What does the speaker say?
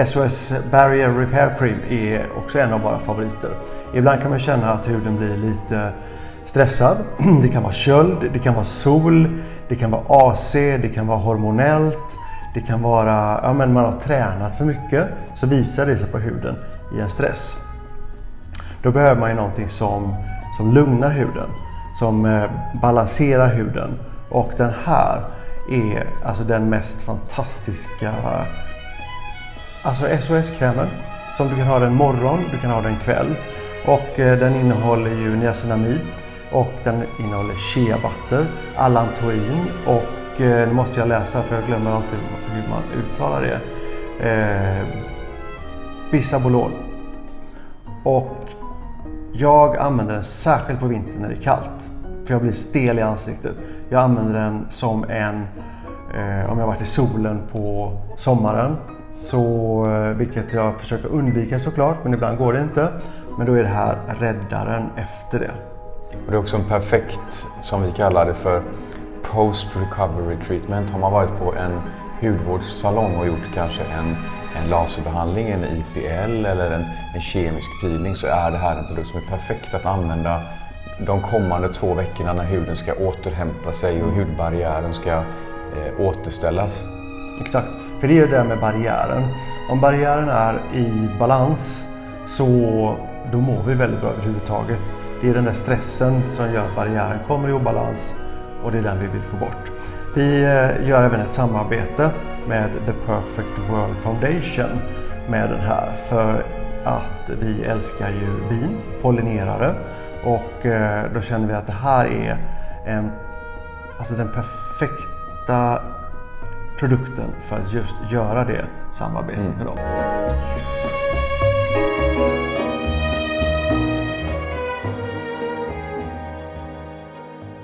SOS Barrier Repair Cream är också en av våra favoriter. Ibland kan man känna att huden blir lite stressad. Det kan vara köld, det kan vara sol, det kan vara AC, det kan vara hormonellt. Det kan vara, man har tränat för mycket, så visar det sig på huden i en stress. Då behöver man ju någonting som lugnar huden, som balanserar huden. Och den här är alltså den mest fantastiska SOS-krämen. Som du kan ha den morgon, du kan ha den kväll. Och den innehåller ju niacinamid och den innehåller shea-butter, allantoin och nu måste jag läsa för jag glömmer alltid hur man uttalar det. Bisabolol. Och jag använder den särskilt på vintern när det är kallt. För jag blir stel i ansiktet. Jag använder den som om jag varit i solen på sommaren. Vilket jag försöker undvika såklart, men ibland går det inte. Men då är det här räddaren efter det. Och det är också en perfekt, som vi kallar det för, post-recovery treatment. Har man varit på en hudvårdssalong och gjort kanske en laserbehandling, en IPL eller en kemisk peeling, så är det här en produkt som är perfekt att använda de kommande 2 veckorna när huden ska återhämta sig och hudbarriären ska återställas. Exakt, för det är ju det där med barriären. Om barriären är i balans så då mår vi väldigt bra överhuvudtaget. Det är den där stressen som gör att barriären kommer i obalans och det är den vi vill få bort. Vi gör även ett samarbete med The Perfect World Foundation med den här för att vi älskar ju bin, pollinerare, och då känner vi att det här är den perfekta produkten för att just göra det samarbetet med dem.